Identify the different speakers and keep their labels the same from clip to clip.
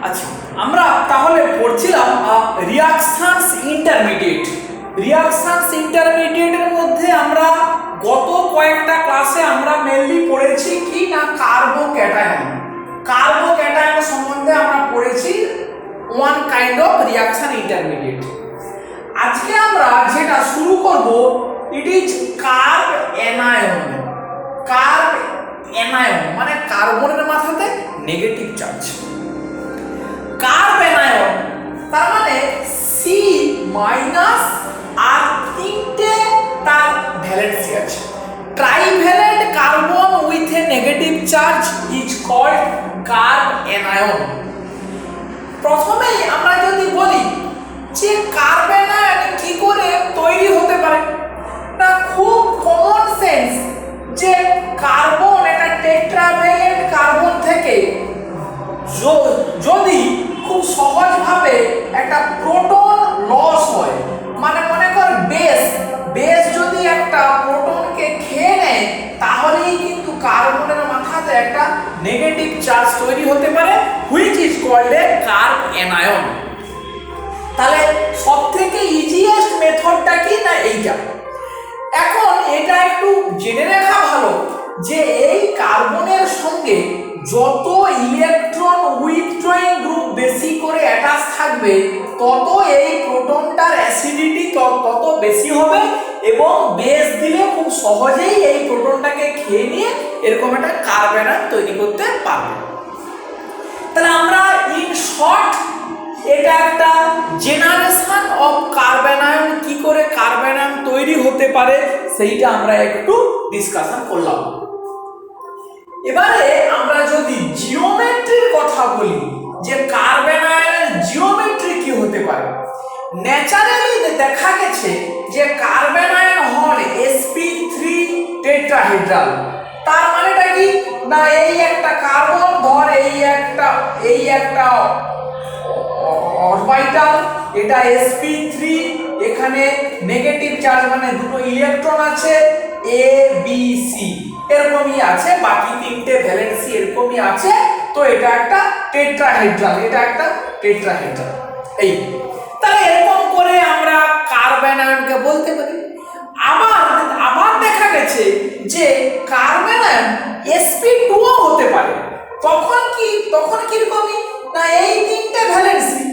Speaker 1: আচ্ছা, আমরা তাহলে পড়ছিলাম রিঅ্যাকশনস ইন্টারমিডিয়েট। রিঅ্যাকশনস ইন্টারমিডিয়েটের মধ্যে আমরা গত কয়েকটা ক্লাসে আমরা মেইনলি পড়েছি কি না কার্বোক্যাটায়ন। কার্বোক্যাটায়ন সম্বন্ধে আমরা পড়েছি one kind of reaction intermediate. আজকে আমরা যেটা শুরু করব it is carb anion. Carb anion মানে কার্বনের মাথাতে নেগেটিভ চার্জ। কার্ব অ্যানায়ন তার মানে সি মাইনাস আর তিনটে তার ভ্যালেন্সি আছে। Trivalent carbon with a negative charge is called carbanion. প্রথমেই আমরা যদি বলি যে কার্ব অ্যানায়ন কি করে তৈরি হতে পারে, না খুব কমন সেন্স যে কার্বন এটা টেট্রাভ্যালেন্ট কার্বন থেকে যদি খুব সহজভাবে একটা প্রোটন লস হয়, মানে মনে কর বেস যদি একটা প্রোটনকে খেয়ে নেয় তাহলেই কিন্তু কার্বনের মাথাতে একটা নেগেটিভ চার্জ তৈরি হতে পারে, which is called a carbanion. তাহলে সবথেকে ইজিয়েস্ট মেথডটা কি না এইটা। এখন এটা একটু জেনে রাখা ভালো যে এই কার্বনের সঙ্গে যত ইলেকট্রন উইথড্রয়িং গ্রুপ বেশি করে অ্যাটাচ থাকবে তত এই প্রোটনটার অ্যাসিডিটি তত বেশি হবে এবং বেস দিলে খুব সহজেই এই প্রোটনটাকে খেয়ে নিয়ে এরকম একটা কার্ব অ্যানায়ন তৈরি করতে পারবে। তাহলে আমরা ইন শর্ট এটা একটা জেনারেশন অফ কার্ব অ্যানায়ন, কি করে কার্ব অ্যানায়ন তৈরি হতে পারে সেইটা আমরা একটু ডিসকাশন করলাম। এবারে আমরা যদি জিওমেট্রির কথা বলি যে কার্ব অ্যানায়নের জিওমেট্রি কি হতে পারে, ন্যাচারালি দেখা গেছে যে কার্ব অ্যানায়ন হল sp3 টেট্রাহেড্রাল। তার মানেটা কি না এই একটা কার্বন ধর এই একটা অরবিটাল, এটা sp3, এখানে নেগেটিভ চার্জ মানে দুটো ইলেকট্রন আছে a b c এরকমই আছে, বাকি তিনটে ভ্যালেন্সি এরকমই আছে। তো এটা একটা টেট্রাহেড্রাল, এটা একটা টেট্রাহেড্রাল। এই তাহলে এরকম করে আমরা কার্ব অ্যানায়নকে বলতে পারি। আবার দেখা গেছে যে কার্ব অ্যানায়ন sp2 হতে পারে। তখন কিরকমই না এই তিনটে ভ্যালেন্সি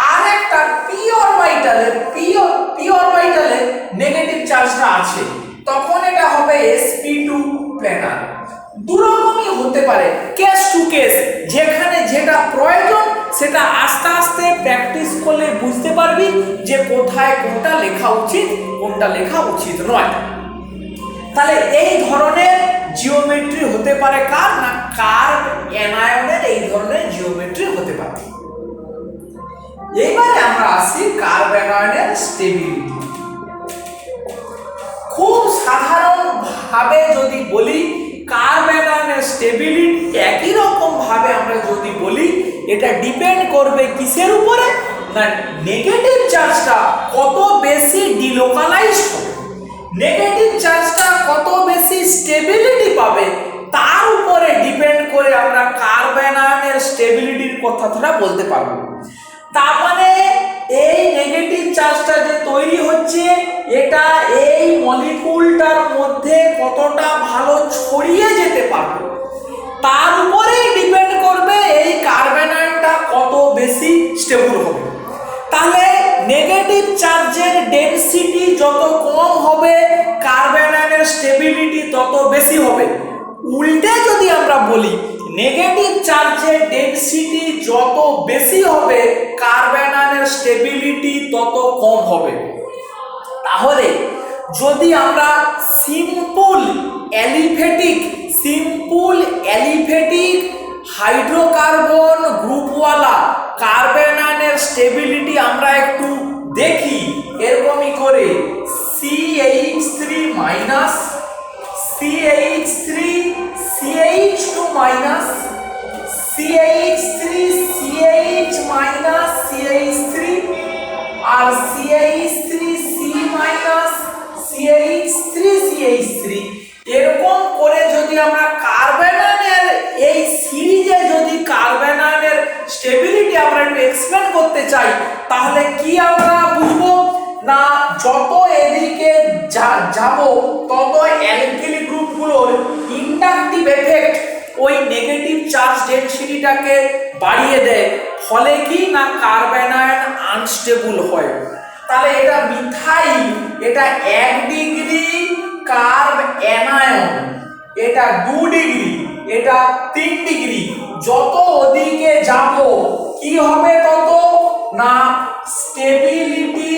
Speaker 1: আর একটা p অরবিটালে নেগেটিভ চার্জটা আছে, তখন এটা হবে sp2 প্ল্যানার। দুরকমই হতে পারে, কেস টু কেস, যেখানে যেটা প্রয়োজন সেটা আস্তে আস্তে প্র্যাকটিস করলে বুঝতে পারবি যে কোথায় কোনটা লেখা উচিত কোনটা লেখা উচিত নয়। তাহলে এই ধরনের জিওমেট্রি হতে পারে কার না কার্ব অ্যানায়নের, এই ধরনের জিওমেট্রি হতে পারে। এবারে আমরা আসি কার্ব অ্যানায়নের স্টেবিলিটি। খুব সাধারণ ভাবে যদি বলি কার্ব অ্যানায়নের স্টেবিলিটি একই রকম ভাবে আমরা যদি বলি এটা ডিপেন্ড করবে কিসের উপরে না নেগেটিভ চার্জটা কত বেশি ডিলোকালাইজ হবে, নেগেটিভ চার্জটা কত বেশি স্টেবিলিটি পাবে তার উপরে ডিপেন্ড করে আমরা কার্ব অ্যানায়নের স্টেবিলিটির কথাটা বলতে পারবো। তার মানে এই নেগেটিভ চার্জটা যে তৈরি হচ্ছে এটা এই মলিকুলটার মধ্যে কতটা ভালো ছড়িয়ে যেতে পারবে তার উপরেই ডিপেন্ড করবে এই কার্ব অ্যানায়নটা কত বেশি স্টেবল হবে। তাহলে নেগেটিভ চার্জের ডেনসিটি যত কম হবে কার্ব অ্যানায়নের স্টেবিলিটি তত বেশি হবে। উল্টে যদি আমরা বলি নেগেটিভ চার্জের ডেনসিটি যত বেশি হবে কার্ব অ্যানায়নের স্টেবিলিটি তত কম হবে। তাহলে যদি আমরা সিম্পল অ্যালিফেটিক হাইড্রোকার্বন গ্রুপওয়ালা কার্ব অ্যানায়নের স্টেবিলিটি আমরা একটু দেখি এরকমই করে CH3 minus CH3 CH2 minus CH3 CH minus CH3 আর CH3 C minus CH3 CH3 এরকম করে যদি আমরা কার্ব অ্যানায়নের এই সিরিজে যদি কার্ব অ্যানায়নের স্টেবিলিটি করতে চাই তাহলে কি আমরা বুঝবো না যত এদিকে যাব তত অ্যালকিল গ্রুপগুলোর ইন্ডাকটিভ এফেক্ট ওই নেগেটিভ চার্জ ডেনসিটিটাকে বাড়িয়ে দেয়, ফলে কি না কার্বন আয়ন আনস্টেবল হয়। তাহলে এটা মিথাইল, এটা 1 ডিগ্রি কার্ব অ্যানায়ন, এটা 2 ডিগ্রি, এটা 3 ডিগ্রি। যত ওদিকে যাব কি হবে তত না stability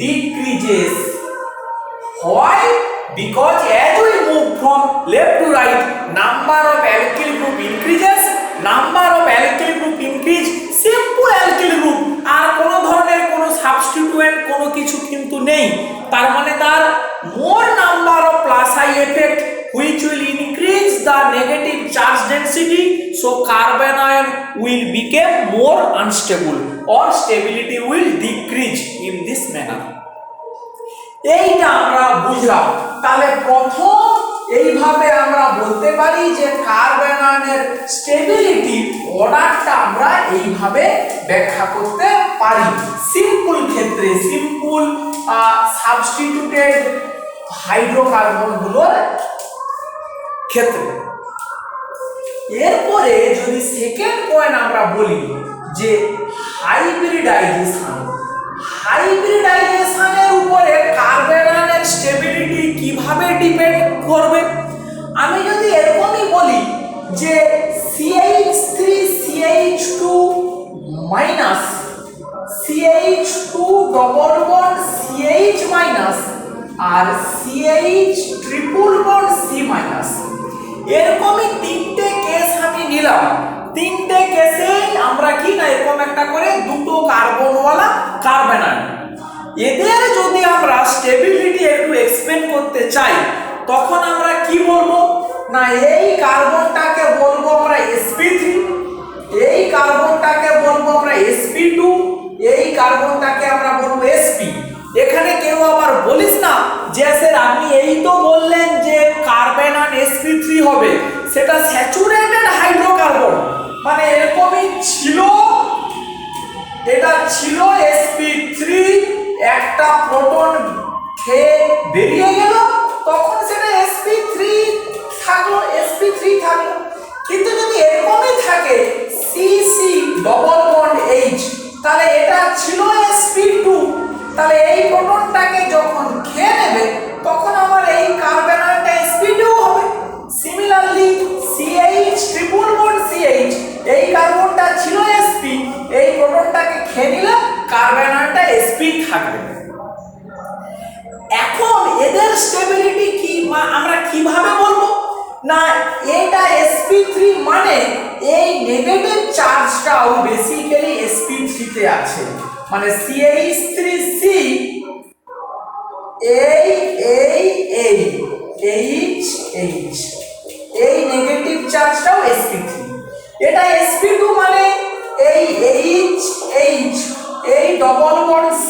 Speaker 1: decreases. Why? Because as we move from left to right, number of alkyl group increases, number of alkyl group increase, simple alkyl group, আর কোনো ধরনের কোনো সাবস্টিটিউয়েন্ট কোনো কিছু কিন্তু নেই। তার মানে তার more number of plus I effect which will increase the negative charge density, so carbon ion will become more unstable or stability will decrease in this manner. এইটা আমরা বুঝলাম। তাহলে প্রথম এইভাবে আমরা বলতে পারি যে কার্বন আয়নের স্টেবিলিটি অর্ডারটা আমরা এইভাবে ব্যাখ্যা করতে পারি সিম্পল ক্ষেত্রে, সিম্পল সাবস্টিটিউটেড হাইড্রোকার্বনগুলোর ক্ষেত্রে। এরপরে যদি সেকেন্ড পয়েন্ট আমরা বলি যে হাইব্রিডাইজেশন, হাইব্রিডাইজেশনের উপরে কার্বন আয়নের স্টেবিলিটি কিভাবে ডিপেন্ড করবে। আমি যদি এরকমই বলি যে CH3CH2 minus CH2 double bond CH minus আর CH triple bond C minus, এরকমই তিনটে কেস আমি নিলাম। তিনটে কেসে আমরা কি না এরকম একটা করে দুটো কার্বনওয়ালা কার্বন আয়ন, এদের যদি আমরা স্টেবিলিটি একটু এক্সপ্লেন করতে চাই তখন আমরা কি বলবো না এই কার্বনটাকে বলবো আমরা sp3, এই কার্বনটাকে বলবো আমরা sp2, এই কার্বনটাকে আমরা বলবো sp। এখানে কেউ আবার বলিস না যে স্যার আপনি এই তো বললেন যে কার্বন আয়ন sp3 হবে, সেটা স্যাচুরেটেড হাইড্রোকার্বন, মানে এরকমই ছিল, এটা ছিল sp3, একটা প্রোটন খেয়ে বেরিয়ে গেল তখন সেটা sp3 থাকলো, sp3 থাকলো। কিন্তু যদি এরকমই থাকে cc ডবল বন্ড h, তাহলে এটা ছিল sp2, তাহলে এই প্রোটনটাকে যখন খেয়ে নেবে তখন আমার এই কার্বন আয়নটা sp2 হবে। Similarly CH triple bond CH, এই কার্বনটা ছিল sp, এই প্রোটনটাকে খেয়ে নিলে কার্বন আয়নটা sp থাকবে। এখন এদের স্টেবিলিটি কি আমরা কিভাবে বলবো না এটা sp3 মানে এই নেগেটিভ চার্জটাও বেসিক্যালি sp3 তে আছে, মানে CH3C এই নেগেটিভ চার্জটাও sp3, এটা sp2 মানে এই এই ডবল বন্ড C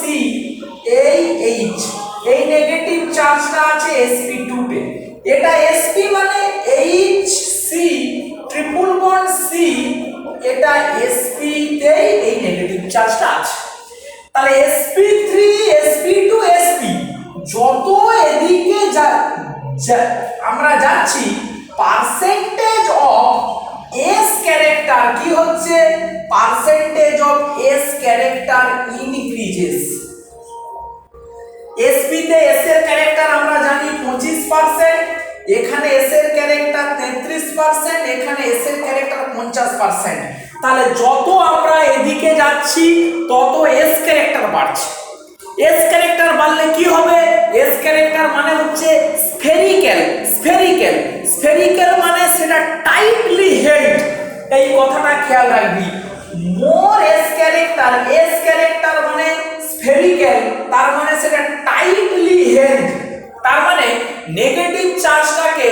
Speaker 1: এই নেগেটিভ চার্জটা আছে sp2 তে, এটা sp মানে HC ট্রিপল বন্ড C, এটা sp তে এই নেগেটিভ চার্জটা আছে। তাহলে sp3 sp2 sp যত এদিকে আমরা যাচ্ছি পার্সেন্টেজ অফ s ক্যারেক্টার কি হচ্ছে, percentage of s character increases. sp তে s এর ক্যারেক্টার আমরা জানি 25%, এখানে s এর ক্যারেক্টার 33%, এখানে s এর ক্যারেক্টার 50%। তাহলে যত আমরা এদিকে যাচ্ছি তত s ক্যারেক্টার বাড়ছে। s ক্যারেক্টার বাড়লে কি হবে, s ক্যারেক্টার মানে হচ্ছে স্ফেরিক্যাল, স্ফেরিক্যাল স্ফেরিক্যাল মানে সেটা টাইটলি হেল্ড, এই কথাটা খেয়াল রাখবি। মোর s ক্যারেক্টার মানে স্ফেরিক্যাল, তার মানে সেটা টাইটলি হেল্ড, তার মানে নেগেটিভ চার্জটাকে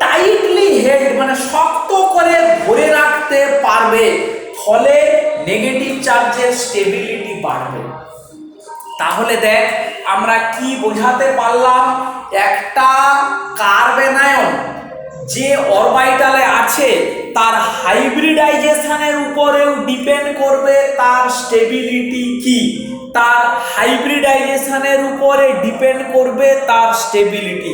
Speaker 1: টাইটলি হেল্ড মানে শক্ত করে ধরে রাখতে পারবে, ফলে নেগেটিভ চার্জের স্টেবিলিটি বাড়বে। তাহলে দেখ আমরা কি বোঝাতে পারলাম, একটা কার্বন আয়ন যে অরবিটালে আছে তার হাইব্রিডাইজেশনের উপরেও ডিপেন্ড ডিপেন্ড করবে তার স্টেবিলিটি কি, তার হাইব্রিডাইজেশনের উপরে ডিপেন্ড করবে তার স্টেবিলিটি।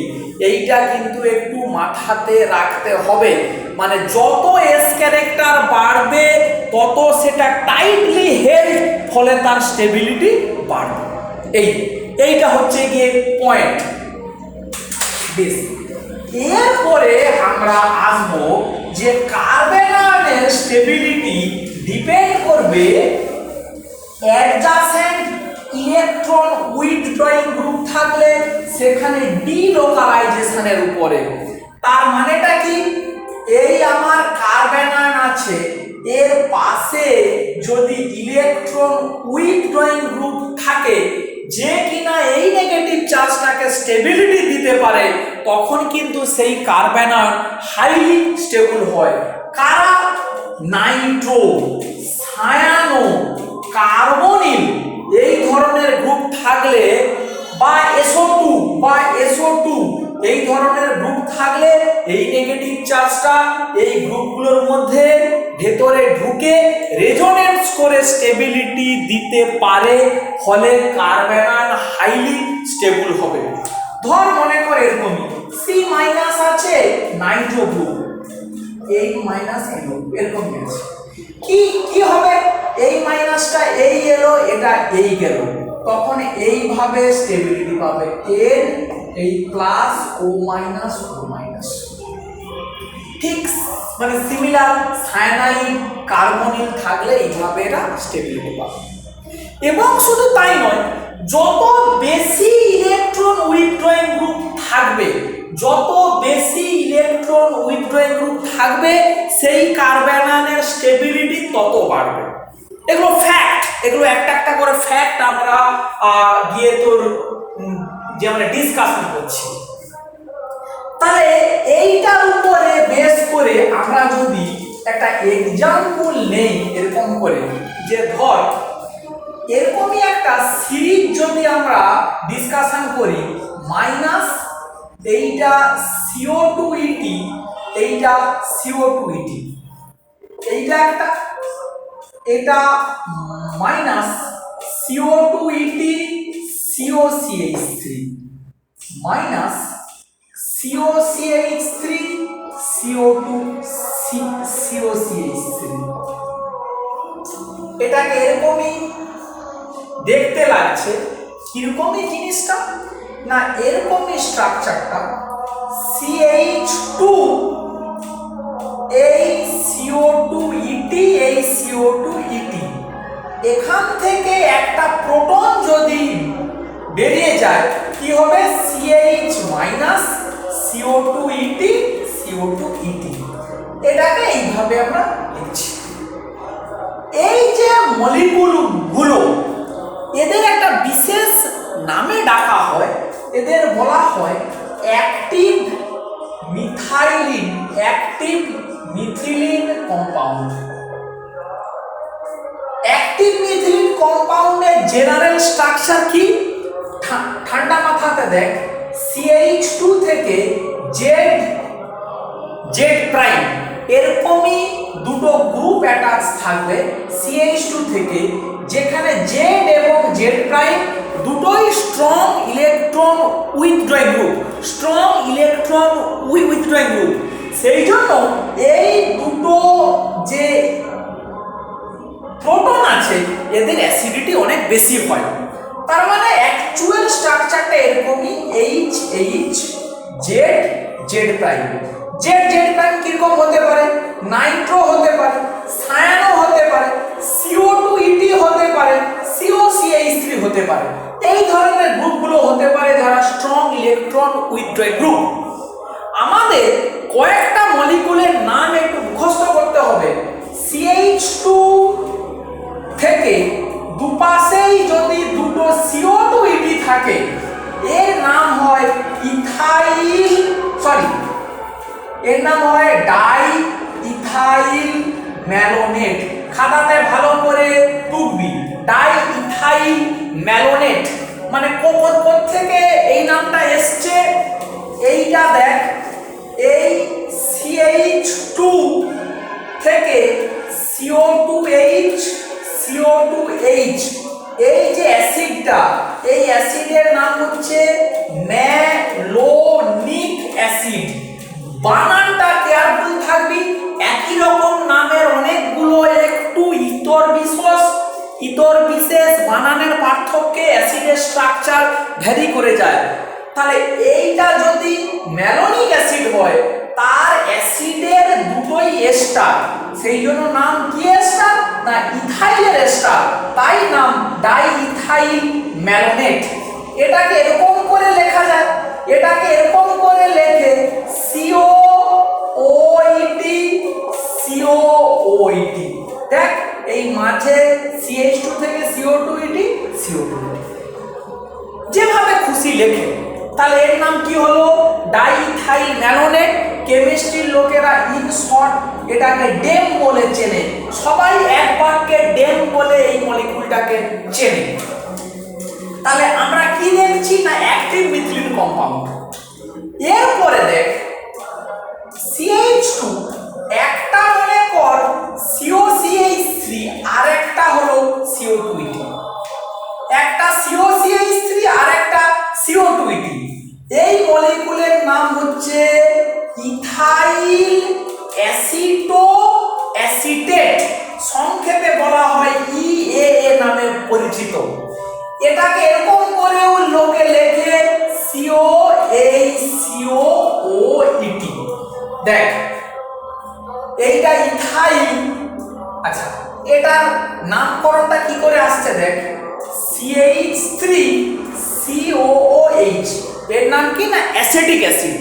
Speaker 1: এইটা কিন্তু একটু মাথাতে রাখতে হবে, মানে যত এস ক্যারেক্টার বাড়বে তত সেটা টাইটলি হেল্ড, ফলে তার স্টেবিলিটি বাড়বে। এইটা হচ্ছে গিয়ে পয়েন্ট। বেশ, এরপরে আমরা আসবো যে কার্বেনয়ের স্টেবিলিটি ডিপেন্ড করবে অ্যাডজাসেন্ট ইলেকট্রন উইথড্রয়িং গ্রুপ থাকলে সেখানে ডিলোকালাইজেশনের উপরে। তার মানেটা কি, এই আমার কার্বেনয় আছে, এর পাশে যদি ইলেকট্রন উইথড্রয়িং গ্রুপ থাকে যে কিনা এই নেগেটিভ চার্জটাকে স্টেবিলিটি দিতে পারে, তখন কিন্তু সেই কার্বেনয় হাইলি স্টেবল হয়। কারা? নাইট্রো, সায়ানো, কার্বনিল এই ধরনের গ্রুপ থাকলে, বা SO2 এই ধরনের গ্রুপ থাকলে এই নেগেটিভ চার্জটা এই গ্রুপগুলোর মধ্যে ভেতরে ঢুকে রেজোনেন্স করে স্টেবিলিটি দিতে পারে, ফলে কার্বেনয় হাইলি স্টেবল হবে। ধর মনে করে এরকমই C- আছে নাইট্রো গ্রুপ, এরকমই আছে, কি হবে, এই মাইনাসটা এই এলো, এটা এই গেল, তখন এইভাবে স্টেবিলিটি পাবে, এর এই প্লাস ও মাইনাস, ঠিক মানে সিমিলার সায়ানাইড কার্বনিল থাকলে এইভাবে এরা স্টেবিলিটি পাবে। এবং শুধু তাই নয়, যত বেশি ইলেকট্রন উইথড্রয়িং গ্রুপ থাকবে, সেই কার্বেনয়ের স্টেবিলিটি তত বাড়বে। এগুলো ফ্যাক্ট, এগুলো একটা একটা করে ফ্যাক্ট আমরা গিয়ে তোর যে আমরা ডিসকাশন করছি। তাহলে এইটার উপরে বেস করে আমরা যদি একটা এক্সাম্পল নেই এরকম করে, যে ধর এরকমই একটা সিরিজ যদি আমরা ডিসকাশন করি, মাইনাস এইটা CO2ET, এইটা CO2ET, এইটা একটা, এটা minus CO2ET COCH3 minus COCH3 CO2 COCH3। এটাকে এরকমই দেখতে লাগছে, কিরকমই জিনিসটা না, এরকমই স্ট্রাকচারটা, CH2 এই CO2ET এই CO2ET, এখান থেকে একটা প্রোটন যদি বেরিয়ে যায় কি হবে, CH মাইনাস CO2ET CO2ET। এটাকে এইভাবে আমরা লিখছি। এই যে মলিকুলগুলো, এদের একটা বিশেষ নামে ডাকা হয়, এদের বলা হয় active methylene compound. Active methylene কম্পাউন্ডের জেনারেল স্ট্রাকচার কি, ঠান্ডা মাথাতে দেখ, CH2 থেকে Z প্রাইম এরকমই দুটো গ্রুপ অ্যাটাচ থাকবে CH2 থেকে, যেখানে Z এবং Z প্রাইম দুটোই স্ট্রং ইলেকট্রন উইথড্রয়িং গ্রুপ, সেই জন্য এই দুটো যে প্রোটন আছে এদের অ্যাসিডিটি অনেক বেশি হয়। তার মানে অ্যাকচুয়াল স্ট্রাকচারটা এরকমই, Z প্রাইম। Z প্রাইম কিরকম হতে পারে, নাইট্রো হতে পারে, সায়ানো হতে পারে, CO2ET হতে পারে, COCH3 হতে পারে। এই ধরনের গ্রুপগুলো হতে পারে যারা স্ট্রং ইলেকট্রন উইথড্রয়িং গ্রুপ। আমাদের কয়েকটা মলিকুলের নাম একটু মুখস্থ করতে হবে। CH2 থেকে দুপাশেই যদি দুটো CO2ET থাকে, এর নাম হয় ডাই ইথাইল ম্যালোনেট। খাতাতে ভালো করে টুকবি, ডাই ইথাইল ম্যালোনেট। মানে থেকে এই নামটা এসছে, এইটা দেখ, এই CH2 থেকে CO2H CO2H এই যে অ্যাসিডটা, এই অ্যাসিডের নাম হচ্ছে ম্যালোনিক অ্যাসিড। বানানটা কেয়ারফুল থাকবি, একই রকম নামের অনেকগুলো একটু ইতর বিশেষ বানানের পার্থক্যে অ্যাসিডের স্ট্রাকচার ভ্যারি করে যায়। তাহলে এইটা যদি ম্যালোনিক অ্যাসিড হয়, তার অ্যাসিডের দুটোই এস্টার, সেই জন্য নাম কি এস্টার না ইথাইলের এস্টার, তাই নাম ডাইইথাইল ম্যালোনেট। এটাকে এরকম করে লেখা যায়, এটাকে এরকম করে লেখে COOET COOET। দেখ এই মাঝে CH2 থেকে CO2ET CO2, যেভাবে খুশি লেখে। তাহলে এর নাম কি হলো ডাইইথাইল ম্যালোনেট। কেমিস্ট্রির লোকেরা ইন শর্ট এটাকে ডেম বলে চেনে, সবাই এক বাক্যে ডেম বলে এই মলিকিউলটাকে চেনে। তাহলে আমরা কি দেখছি না অ্যাক্টিভ মিথিলিন কম্পাউন্ড। এরপরে দেখ CH2 একটা মনে কর COCH3 আর একটা হলো CO2ET, একটা COCH3 আর একটা CO2ET। এই মলিকিউলের নাম হচ্ছে ইথাইল অ্যাসিটো অ্যাসিটেট, সংক্ষেপে বলা হয় EAA নামে পরিচিত। এটাকে এরকম করেও লোকে লেখে COOET। দেখ এইটা ইথাইল, আচ্ছা এটার নামকরণটা কি করে আসছে দেখ, CH3COOH, এর নাম কি না অ্যাসিটিক অ্যাসিড।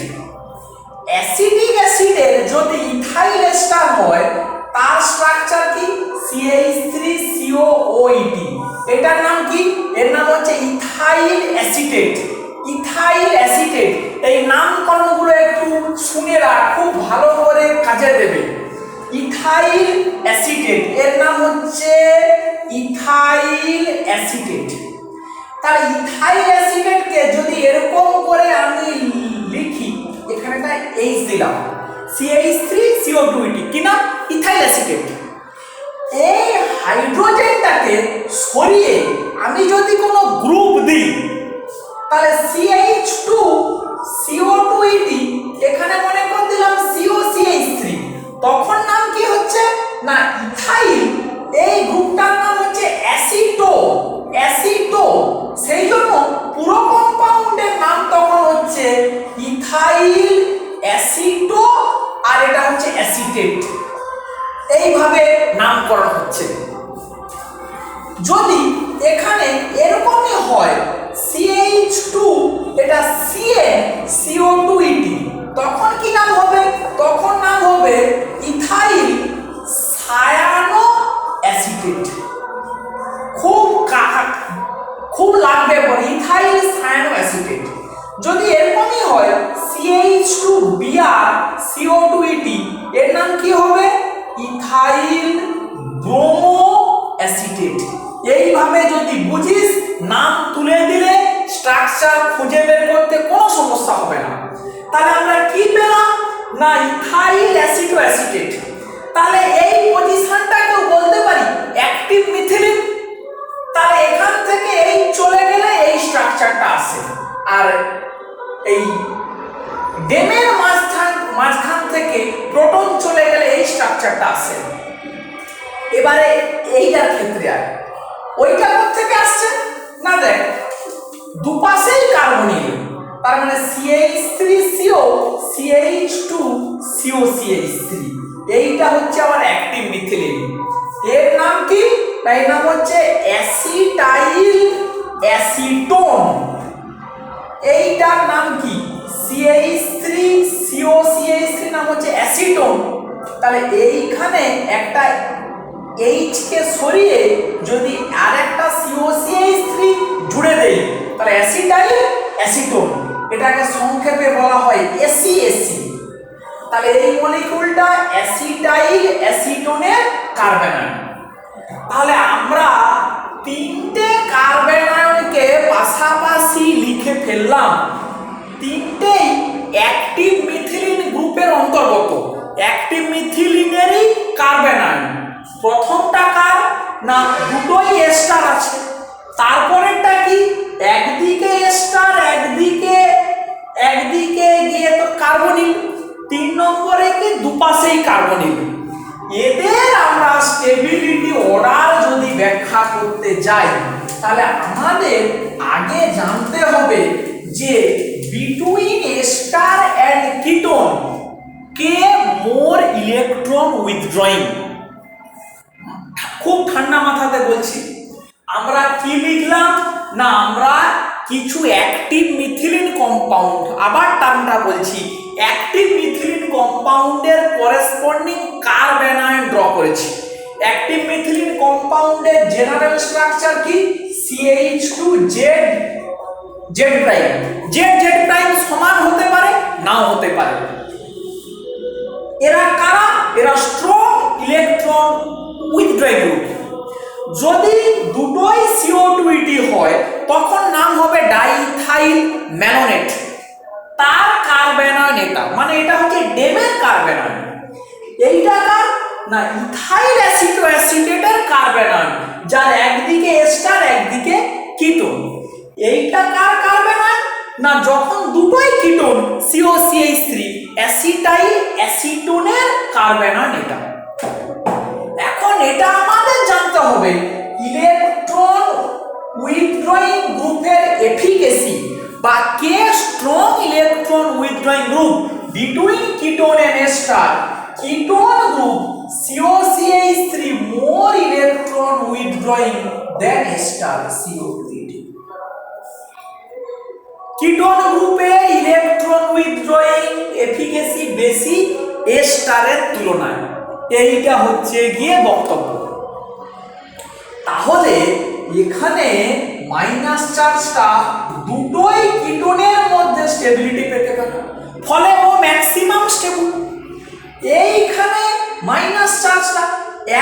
Speaker 1: অ্যাসিটিক অ্যাসিডের যদি ইথাইল এস্টার হয়, তার স্ট্রাকচার কি CH3COOET। এটার নাম কি, এর নাম হচ্ছে ইথাইল অ্যাসিটেট। ইথাইল অ্যাসিটেট, এই নামকরণগুলো একটু শুনে রাখ, খুব ভালো করে কাজে দেবে। ইথাইল অ্যাসিটেট, এর নাম হচ্ছে ইথাইল অ্যাসিটেট। তাহলে ইথাইল অ্যাসিটেটকে যদি এরকম করে আমি লিখি, এখানে একটা H দিলাম, CH3CO2ET, কি না ইথাইল অ্যাসিটেট। এই হাইড্রোজেনটাকে সরিয়ে আমি যদি কোনো গ্রুপ দিই, তাহলে CH2CO2ET এখানে মনে করে দিলাম COCH3, তখন নাম কি হচ্ছে না ইথাইল। এই গ্রুপটার নাম হচ্ছে অ্যাসিটো অ্যাসিটো, সেই জন্য পুরো কম্পাউন্ডের নাম তখন হচ্ছে ইথাইল অ্যাসিটো, আর এটা হচ্ছে অ্যাসিটেট। এইভাবে নামকরণ হচ্ছে। যদি এখানে এরকমই হয় CH2 এটা CnCO2ET, তখন কি নাম হবে, তখন নাম হবে ইথাইল সায়ানো অ্যাসিটেট। খুব লাগবে পরে ইথাইল সায়ানো অ্যাসিটেট। যদি এরকমই হয় CH2Br CO2ET, এর নাম কি হবে ইথাইল ব্রোমো অ্যাসিটেট। এইভাবে যদি বুঝিস, নাম তুলে দিলে স্ট্রাকচার খুঁজে বের করতে কোনো সমস্যা হবে না। তাহলে আমরা কি পেলাম না ইথাইল অ্যাসিটো অ্যাসিটেট। তাহলে এই পজিশনটাকেও বলতে পারি অ্যাক্টিভ মিথিলিন। তাহলে এখান থেকে এই চলে গেলে এই স্ট্রাকচারটা আসে, আর এই ডেমের মাঝখান থেকে প্রোটন চলে গেলে এই স্ট্রাকচারটা আসে। এবারে এইটার ক্ষেত্রে আর ওইটা থেকে আসছে না, দেখ দুপাশেই কার্বনিল, তার মানে CH3CO CH2COCH3, এইটা হচ্ছে আমার অ্যাক্টিভ মিথিলিন। এর নাম কি, এর নাম হচ্ছে অ্যাসিটাইল অ্যাসিটোন। এইটার নাম কি CH3COCH3, নাম হচ্ছে অ্যাসিটোন। তাহলে এইখানে একটা H কে সরিয়ে যদি আরেকটা COCH3 জুড়ে দেই, তাহলে অ্যাসিটাইল অ্যাসিটোন, এটাকে সংক্ষেপে বলা হয় ACAC। তাহলে এই মলিকিউলটা অ্যাসিটাইল অ্যাসিটোনের কার্বন আয়ন। তাহলে আমরা তিনটে কার্বন আয়নকে পাশাপাশি লিখে ফেললাম, তিনটেই অ্যাক্টিভ মিথিলিন গ্রুপের অন্তর্গত, অ্যাক্টিভ মিথিলিনেরই কার্বন আয়ন। প্রথমটা কার না দুটোই এস্টার আছে, তারপরেরটা কি একদিকে এস্টার একদিকে গিয়ে তো কার্বনিল, 3 নম্বরে কি দুপাশেই কার্বনিল। এদের আমরা স্টেবিলিটি অর্ডার যদি ব্যাখ্যা করতে যাই তাহলে আমাদের আগে জানতে হবে যে বিটুইন এস্টার এন্ড কিটোন কে মোর ইলেকট্রন উইথড্রয়িং। খুব ঠান্ডা মাথাতে বলছি, আমরা কি লিখলাম না আমরা কিছু অ্যাক্টিভ মিথিলিন কম্পাউন্ড, আবার টার্মটা বলছি, অ্যাক্টিভ মিথিলিন কম্পাউন্ডের করেসপন্ডিং কার্ব অ্যানায়ন ড্র করেছি। অ্যাক্টিভ মিথিলিন কম্পাউন্ডের জেনারেল স্ট্রাকচার কি CH2Z প্রাইম। Z প্রাইম সমান হতে পারে নাও হতে পারে। এরা কারা? এরা স্ট্রং ইলেকট্রন উইথড্রয়িং গ্রুপ। যদি দুটোই CO2 হয় তখন নাম হবে ডাইইথাইল ম্যানোনেট। তার কার্বন এটা মানে এটা হচ্ছে ডেমের কার্বন, এইটা কার না ইথাইল অ্যাসিটেটের কার্বন, যার একদিকে এস্টার একদিকে কিটোন। এইটা কার কার্বন না যখন দুটোই কিটোন COCH3 অ্যাসিটাইল অ্যাসিটোনের কার্বন এটা। এখন এটা আমাদের জানতে হবে ইলেকট্রন উইথড্রয়িং গ্রুপের এফিকেসি বা কে strong electron withdrawing group between ketone and ester. Ketone group COCH3 more electron withdrawing than ester CO2. Ketone গ্রুপে ইলেকট্রন উইথড্রয়িং এফিকেসি বেশি এস্টারের তুলনায়। এইটা হচ্ছে গিয়ে বক্তব্য। তাহলে এখানে মাইনাস চার্জটা দুটোই কিটোনের মধ্যে স্টেবিলিটি পেতে পারে, ফলে ও ম্যাক্সিমাম স্টেবল। এইখানে মাইনাস চার্জটা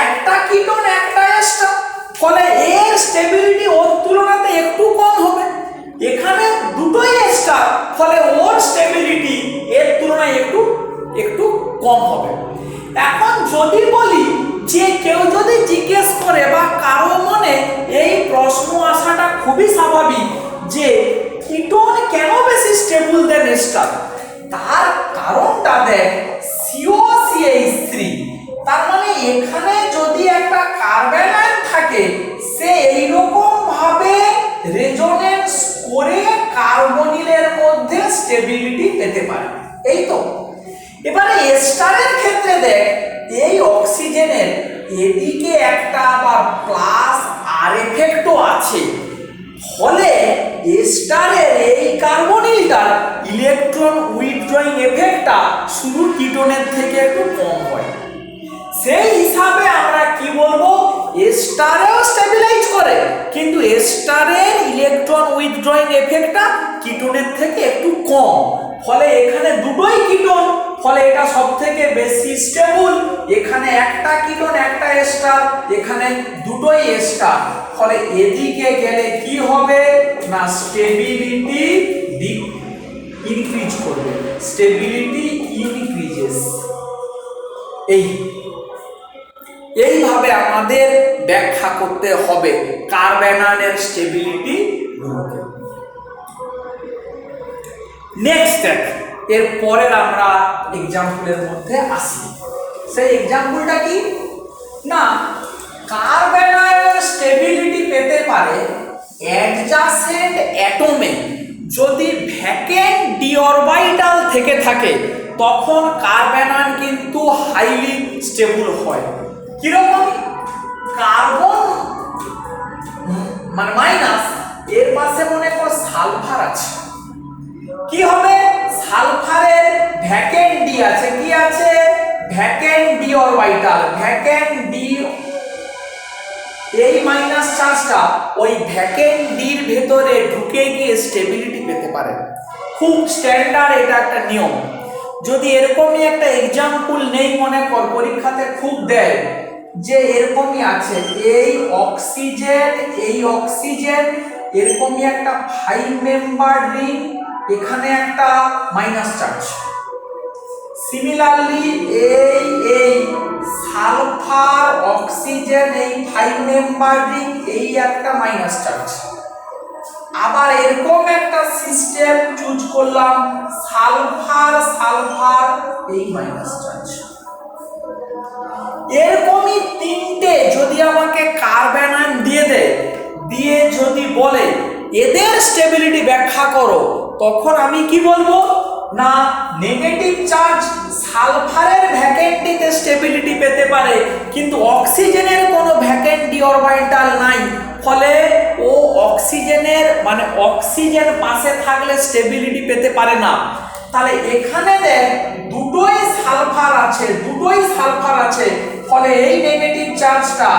Speaker 1: একটা কিটোন একটা এস্টার, ফলে এর স্টেবিলিটি ওর তুলনাতে একটু কম হবে। এখানে দুটোই এস্টার, ফলে ওর স্টেবিলিটি এর তুলনায় একটু কম হবে। এখন যদি বলি যে কেউ যদি জিজ্ঞেস করে বা কারো মনে এই প্রশ্ন আসাটা খুবই স্বাভাবিক যে কিটোন কেন বেশি স্টেবল দেন এস্টার, তার কারণটা দেখ COCH3। তার মানে এখানে যদি একটা কার্বন আয়ন থাকে সে এইরকম ভাবে রেজোনেন্স করে কার্বনিলের মধ্যে স্টেবিলিটি পেতে পারে, এই তো। এবারে এস্টারের ক্ষেত্রে দেখ এই অক্সিজেনের এদিকে একটা আবার প্লাস আর এফেক্টও আছে, ফলে এস্টারের এই কার্বনিলটার ইলেকট্রন উইথড্রয়িং এফেক্টটা শুধু কিটোনের থেকে একটু কম হয়। সেই হিসাবে আমরা কি বলবো এস্টারেও স্টেবিলাইজ করে, কিন্তু এস্টারের ইলেকট্রন উইথড্রয়িং এফেক্টটা কিটোনের থেকে একটু কম, ফলে এখানে দুটোই কিটোন, ফলে এটা সবথেকে বেশি স্টেবল। এখানে একটা কিটোন একটা এস্টার, এখানে দুটোই এস্টার, ফলে এদিকে গেলে কি হবে না স্টেবিলিটি ইনক্রিজ করবে, স্টেবিলিটি ইনক্রিজেস। এইভাবে আমাদের ব্যাখ্যা করতে হবে কার্বনের স্টেবিলিটি গ্রুপকে। নেক্সট দেখ এর পরের আমরা এক্সাম্পলের মধ্যে আসি। সেই এক্সাম্পলটা কি না কার্বনের স্টেবিলিটি পেতে পারে অ্যাডজাসেন্ট অ্যাটমে যদি ভ্যাকেন্ট ডি অরবিটাল থেকে থাকে, তখন কার্বন কিন্তু হাইলি স্টেবল হয়। কিরকম কার্বন মানে মাইনাস এর পাশে মনে করো সালফার আছে, কি হবে সালফারের ভ্যাকেন্ট ডি আছে, কি আছে vacant D orbital, vacant D এই মাইনাস চার্জটা ওই ভ্যাকেন্ট ডির ভেতরে ঢুকে গিয়ে স্টেবিলিটি পেতে পারে। খুব স্ট্যান্ডার্ড, এটা একটা নিয়ম। যদি এরকমই একটা এক্সাম্পল নেই মনে কর পরীক্ষাতে খুব দেয় যে এরকমই আছে এই অক্সিজেন এরকমই একটা 5 মেম্বার রিং, এখানে একটা মাইনাস চার্জ। সিমিলারলি এই সালফার অক্সিজেন এই 5 মেম্বার রিং এই একটা মাইনাস চার্জ, আবার এরকম একটা সিস্টেম চুজ করলাম সালফার সালফার এই মাইনাস চার্জ। এরকমই তিনটে যদি আমাকে কার্বন আয়ন দিয়ে দেয়, দিয়ে যদি বলে এদের স্টেবিলিটি ব্যাখ্যা করো, তখন আমি কি বলবো না নেগেটিভ চার্জ সালফারের ভ্যাকেন্টিতে স্টেবিলিটি পেতে পারে, কিন্তু অক্সিজেনের কোনো ভ্যাকেন্টি অরবিটাল নাই, ফলে ও অক্সিজেনের মানে অক্সিজেন পাশে থাকলে স্টেবিলিটি পেতে পারে না। তাহলে এখানে দেখ দুটোই সালফার আছে, ফলে এই নেগেটিভ চার্জটা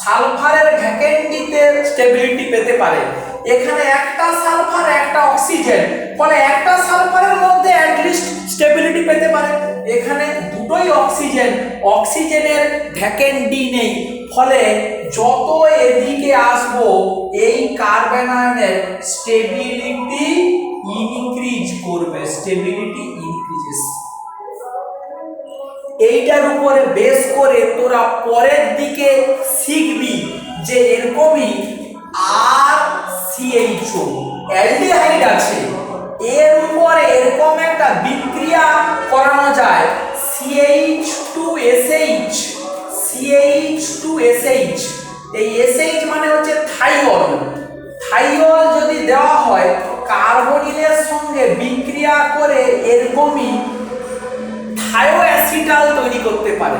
Speaker 1: সালফারের ভ্যাকেন্টিতে স্টেবিলিটি পেতে পারে। এখানে একটা সালফার একটা অক্সিজেন, ফলে একটা সালফারের মধ্যে অ্যাটলিস্ট স্টেবিলিটি পেতে পারে। এখানে দুটোই অক্সিজেনের ভ্যাকেন্টি নেই, ফলে যত এদিকে আসবো এই কার্বন আয়নের স্টেবিলিটি ইনক্রিজ করবে, স্টেবিলিটি ইনক্রিজেস। এইটার উপরে বেস করে তোরা পরের দিকে শিখবি যে এরকমই আর CHO অ্যালডিহাইড আছে, এর উপরে এরকম একটা বিক্রিয়া করানো যায় CH2SH। এই SH মানে হচ্ছে থাইওল। যদি দেওয়া হয় কার্বনিলের সঙ্গে বিক্রিয়া করে এরকমই থায়োঅ্যাসিটাল তৈরি করতে পারে।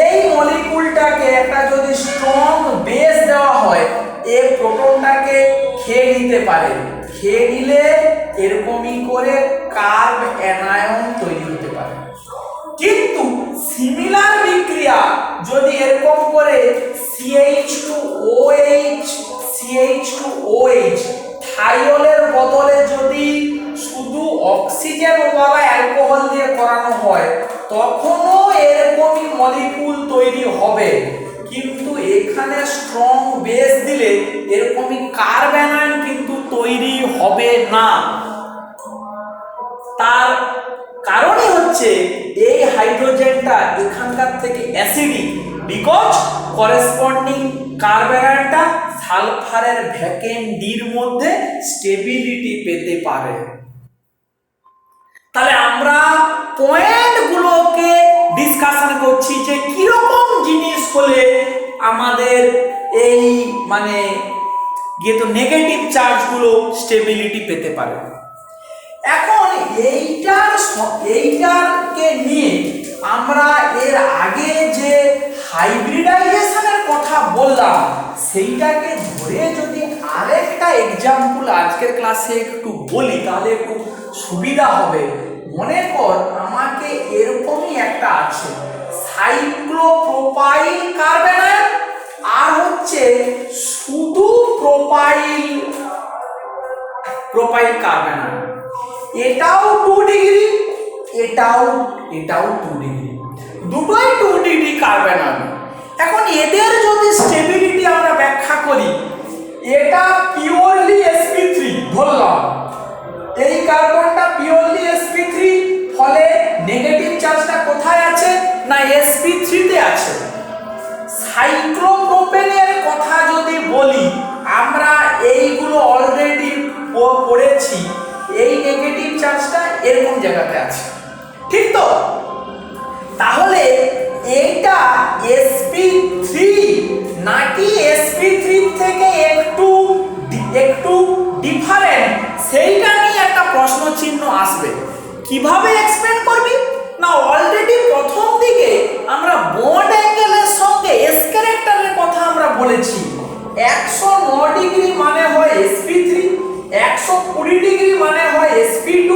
Speaker 1: এই মলিকুলটাকে একটা যদি স্ট্রং বেস দেওয়া হয়, এই প্রোটনটাকে খেয়ে নিতে পারে, খেয়ে নিলে এরকমই করে কার্ব অ্যানায়ন তৈরি হতে পারে। কিন্তু সিমিলার বিক্রিয়া যদি এরকম করে CH2OH থাইওলের বদলে যদি শুধু অক্সিজেন ওয়ালা অ্যালকোহল দিয়ে করানো হয়, তখনও এরকমই মলিকুল তৈরি হবে, কিন্তু এখানে স্ট্রং বেস দিলে এরকমই কার্বন আয়ন কিন্তু তৈরি হবে না। তার কারণই হচ্ছে এই হাইড্রোজেনটা এখানকার থেকে অ্যাসিডিক, বিকজ করেসপন্ডিং কার্বন আয়নটা সালফারের ভ্যাকেন্টির মধ্যে স্টেবিলিটি পেতে পারে। তাহলে আমরা পয়েন্টগুলোকে ডিসকাশন করছি যে কিরকম জিনিস হলে আমাদের এই মানে যেহেতু নেগেটিভ চার্জগুলো স্টেবিলিটি পেতে পারে। এখন এইটাকে নিয়ে আমরা এর আগে যে হাইব্রিডাইজেশনের কথা বললাম, সেইটাকে ধরে যদি আরেকটা এক্সাম্পল আজকের ক্লাসে একটু বলি তাহলে একটু সুবিধা হবে। মনে কর আমাকে এরকমই একটা আছে সাইক্লোপ্রোপাইল কার্বন আয়ন আর হচ্ছে শুধু প্রোপাইল কার্বন আয়ন, এটাও 2 ডিগ্রি, এটাও 2 ডিগ্রি, দুটোই 2 ডিগ্রি কার্বন আয়ন। এখন এদের যদি স্টেবিলিটি আমরা ব্যাখ্যা করি, এটা পিওরলি sp3 ধরলাম, এই কার্বনটা পিওরলি sp3, ফলে নেগেটিভ চার্জটা কোথায় আছে না sp3 তে আছে। সাইক্লোপ্রোপেনের কথা যদি বলি, আমরা এইগুলো অলরেডি পড়েছি, এই নেগেটিভ চার্জটা এরকম জায়গাতে আছে, ঠিক তো? তাহলে এইটা sp3 নাকি sp3 থেকে একটু ডিফারেন্ট, সেইটা নিয়ে একটা প্রশ্ন চিহ্ন আসবে। কিভাবে এক্সপ্লেন করবি না, অলরেডি প্রথম দিকে আমরা বন্ড অ্যাঙ্গেলের সঙ্গে s ক্যারেক্টারের কথা আমরা বলেছি। 109 ডিগ্রি মানে হয় sp3, 120 ডিগ্রি মানে হয় sp2,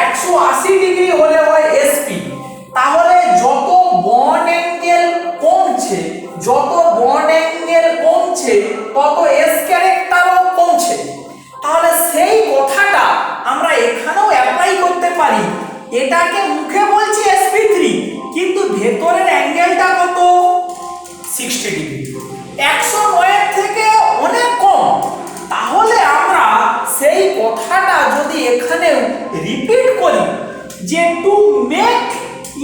Speaker 1: 180 ডিগ্রি হলে হয় sp। তাহলে যত বন্ড অ্যাঙ্গেল কমছে তত s ক্যারেক্টারও কমছে। তাহলে সেই কথাটা আমরা এখানেও অ্যাপ্লাই করতে পারি। এটাকে মুখে বলছি sp3, কিন্তু ভেতরের অ্যাঙ্গেলটা কত 60 ডিগ্রি, 109 এর থেকে অনেক কম। তাহলে আমরা সেই কথাটা যদি এখানে রিপিট করি যে to make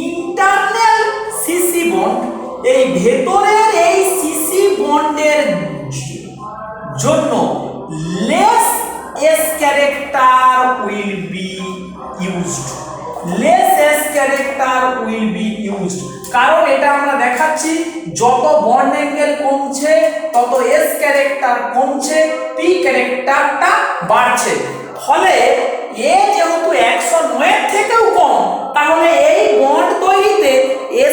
Speaker 1: internal CC bond, এই ভেতরের এই সিসি বন্ডের জন্য less S character will be used, less S character will be used. কারণ এটা আমরা দেখাচ্ছি যত বন্ড অ্যাঙ্গেল কমছে তত এস ক্যারেক্টার কমছে, পি ক্যারেক্টারটা বাড়ছে। ফলে এ যেহেতু 109 এর থেকেও কম, তাহলে এই বন্ড তৈরিতে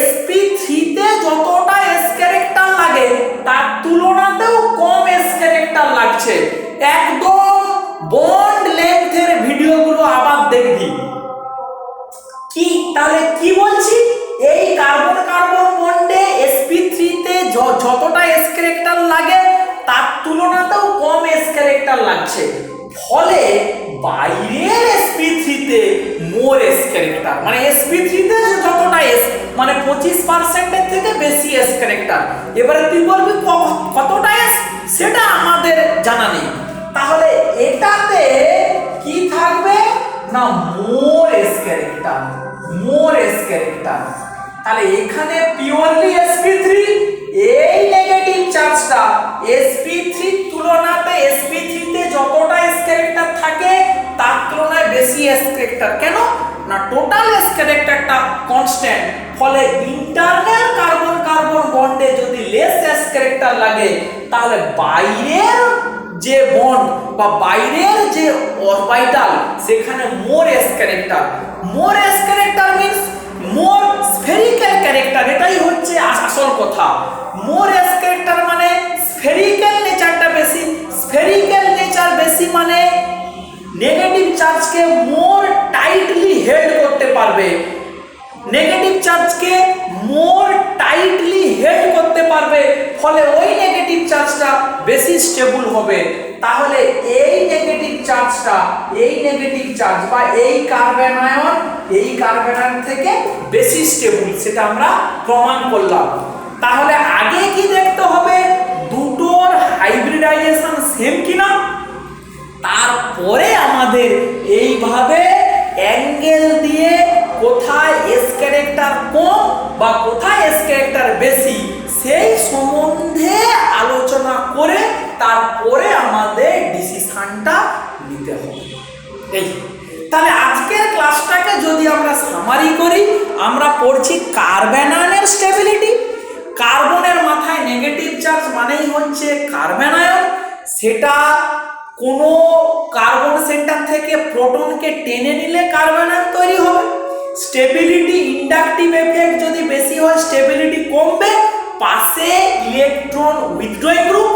Speaker 1: sp3 তে যতটা এস ক্যারেক্টার লাগে তার তুলনাতেও কম এস ক্যারেক্টার লাগছে। একদম বন্ড লেন্থের ভিডিওগুলো আবার দেখবি। কি তাহলে কি বলছি, এই কার্বন কার্বন বন্ডে sp3 তে যতটা এস ক্যারেক্টার লাগে তার তুলনাতেও কম এস ক্যারেক্টার লাগছে। ফলে বাইরের sp3 তে মোর এস ক্যারেক্টার, মানে sp3 তে যতটা এস মানে 25% এর থেকে বেশি এস ক্যারেক্টার। এবারে তুই বলবি কতটা এস, সেটা আমাদের জানা নেই। তাহলে এটাতে কি থাকবে না মোর s character, more s character. তাহলে এখানে পিওরলি sp3, এই নেগেটিভ চার্জটা sp3 তুলনাতে sp3 তে যতটা এস ক্যারেক্টার থাকে তার তুলনায় বেশি এস ক্যারেক্টার। কেন না টোটাল এস ক্যারেক্টারটা কনস্ট্যান্ট। ফলে ইন্টারনাল কার্বন কার্বন বন্ডে যদি লেস এস ক্যারেক্টার লাগে তাহলে বাইরের যে বন্ড বা বাইরের যে অরবিটাল সেখানে more s character. More s character means more spherical character, এটাই হচ্ছে আসল কথা। মোর এস ক্যারেক্টার মানে স্ফেরিক্যাল নেচারটা বেশি, স্ফেরিক্যাল নেচার বেশি মানে নেগেটিভ চার্জকে মোর টাইটলি হেল্ড করতে পারবে, নেগেটিভ চার্জকে মোর টাইটলি হেল্ড করতে পারবে। ফলে ওই নেগেটিভ চার্জটা বেশি স্টেবল হবে। তাহলে এই নেগেটিভ চার্জটা, এই নেগেটিভ চার্জ বা এই কার্বন আয়ন, এই কার্বন আয়ন থেকে বেশি স্টেবল, সেটা আমরা প্রমাণ করলাম। তাহলে আগে কি দেখতে হবে, দুটোর হাইব্রিডাইজেশন সেম কিনা, তারপরে আমাদের এইভাবে অ্যাঙ্গেল দিয়ে কোথায় এস ক্যারেক্টার কম বা কোথায় এস ক্যারেক্টার বেশি সেই সম্বন্ধে আলোচনা করে তারপরে আমাদের ডিসিশনটা নিতে হবে। এই তাহলে আজকের ক্লাসটাকে যদি আমরা সামারি করি, আমরা পড়ছি কার্বন আয়নের স্টেবিলিটি। কার্বনের মাথায় নেগেটিভ চার্জ মানেই হচ্ছে কার্বন আয়ন, সেটা কোনো কার্বন সেন্টার থেকে প্রোটনকে টেনে নিলে কার্বন আয়ন তৈরি হবে। স্টেবিলিটি, ইন্ডাকটিভ এফেক্ট যদি বেশি হয় স্টেবিলিটি কমবে, পাশে electron withdrawing group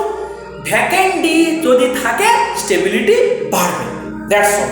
Speaker 1: vacant D যদি থাকে স্টেবিলিটি বাড়বে। That's all.